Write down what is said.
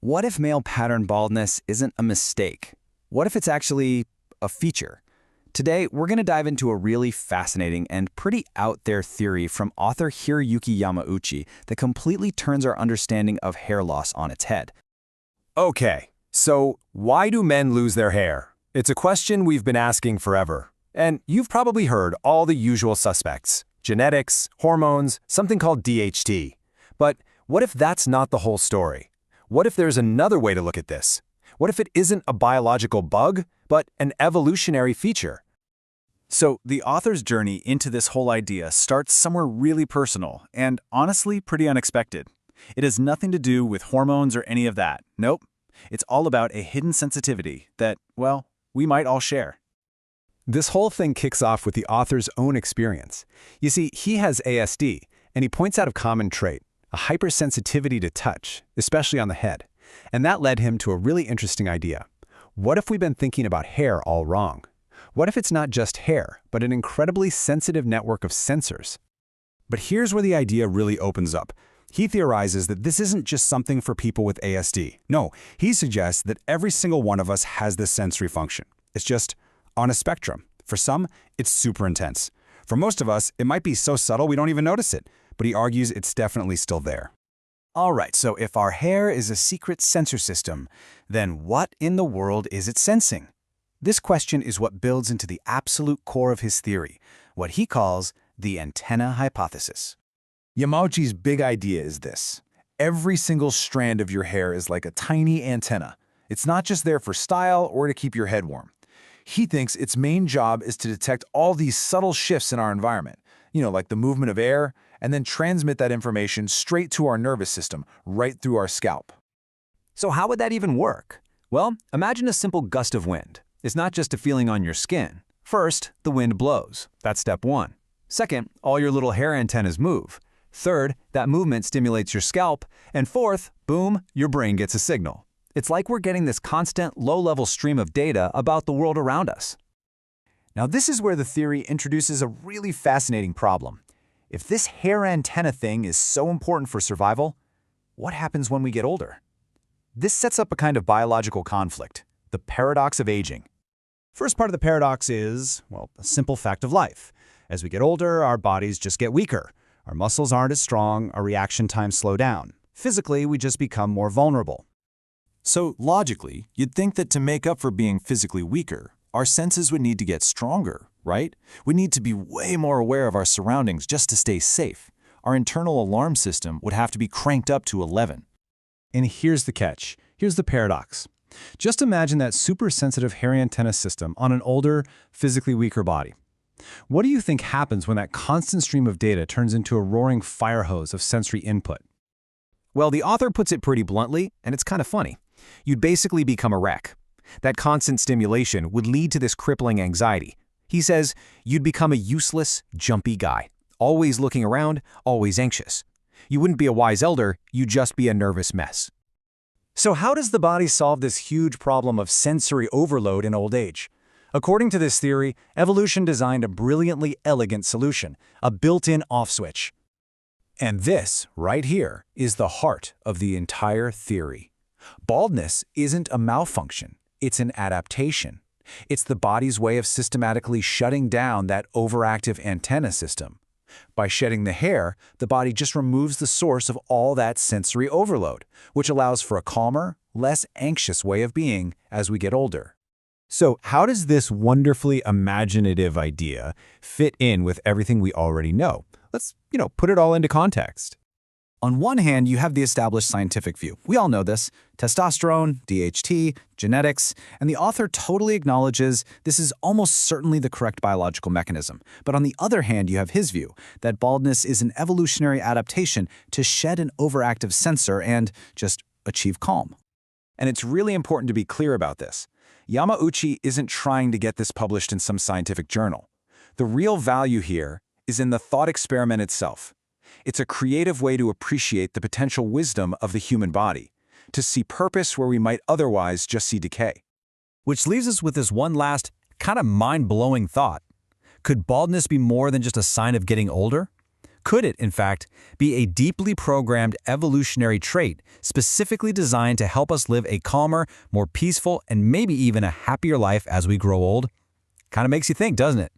What if male pattern baldness isn't a mistake? What if it's actually a feature? Today, we're going to dive into a really fascinating and pretty out there theory from author HIROYUKI Yamauchi that completely turns our understanding of hair loss on its head. Okay, so why do men lose their hair? It's a question we've been asking forever. And you've probably heard all the usual suspects: genetics, hormones, something called DHT. But what if that's not the whole story? What if there's another way to look at this? What if it isn't a biological bug, but an evolutionary feature? So the author's journey into this whole idea starts somewhere really personal and honestly pretty unexpected. It has nothing to do with hormones or any of that. Nope. It's all about a hidden sensitivity that, well, we might all share. This whole thing kicks off with the author's own experience. You see, he has ASD, and he points out a common trait: a hypersensitivity to touch, especially on the head. And that led him to a really interesting idea. What if we've been thinking about hair all wrong? What if it's not just hair, but an incredibly sensitive network of sensors? But here's where the idea really opens up. He theorizes that this isn't just something for people with ASD. No, he suggests that every single one of us has this sensory function. It's just on a spectrum. For some, it's super intense. For most of us, it might be so subtle we don't even notice it, but he argues it's definitely still there. All right, so if our hair is a secret sensor system, then what in the world is it sensing? This question is what builds into the absolute core of his theory, what he calls the antenna hypothesis. Yamauchi's big idea is this: every single strand of your hair is like a tiny antenna. It's not just there for style or to keep your head warm. He thinks its main job is to detect all these subtle shifts in our environment, like the movement of air, and then transmit that information straight to our nervous system, right through our scalp. So how would that even work? Well, imagine a simple gust of wind. It's not just a feeling on your skin. First, the wind blows. That's step one. Second, all your little hair antennas move. Third, that movement stimulates your scalp. And fourth, boom, your brain gets a signal. It's like we're getting this constant, low-level stream of data about the world around us. Now, this is where the theory introduces a really fascinating problem. If this hair antenna thing is so important for survival, what happens when we get older? This sets up a kind of biological conflict, the paradox of aging. First part of the paradox is, well, a simple fact of life. As we get older, our bodies just get weaker. Our muscles aren't as strong, our reaction times slow down. Physically, we just become more vulnerable. So logically, you'd think that to make up for being physically weaker, our senses would need to get stronger, right? We need to be way more aware of our surroundings just to stay safe. Our internal alarm system would have to be cranked up to 11. And here's the catch. Here's the paradox. Just imagine that super sensitive hair antenna system on an older, physically weaker body. What do you think happens when that constant stream of data turns into a roaring fire hose of sensory input? Well, the author puts it pretty bluntly, and it's kind of funny. You'd basically become a wreck. That constant stimulation would lead to this crippling anxiety. He says you'd become a useless, jumpy guy, always looking around, always anxious. You wouldn't be a wise elder, you'd just be a nervous mess. So how does the body solve this huge problem of sensory overload in old age? According to this theory, evolution designed a brilliantly elegant solution, a built-in off switch. And this, right here, is the heart of the entire theory. Baldness isn't a malfunction, it's an adaptation. It's the body's way of systematically shutting down that overactive antenna system. By shedding the hair, the body just removes the source of all that sensory overload, which allows for a calmer, less anxious way of being as we get older. So how does this wonderfully imaginative idea fit in with everything we already know? Let's, put it all into context. On one hand, you have the established scientific view. We all know this: testosterone, DHT, genetics, and the author totally acknowledges this is almost certainly the correct biological mechanism. But on the other hand, you have his view that baldness is an evolutionary adaptation to shed an overactive sensor and just achieve calm. And it's really important to be clear about this. Yamauchi isn't trying to get this published in some scientific journal. The real value here is in the thought experiment itself. It's a creative way to appreciate the potential wisdom of the human body, to see purpose where we might otherwise just see decay. Which leaves us with this one last, kind of mind-blowing thought. Could baldness be more than just a sign of getting older? Could it, in fact, be a deeply programmed evolutionary trait specifically designed to help us live a calmer, more peaceful, and maybe even a happier life as we grow old? Kind of makes you think, doesn't it?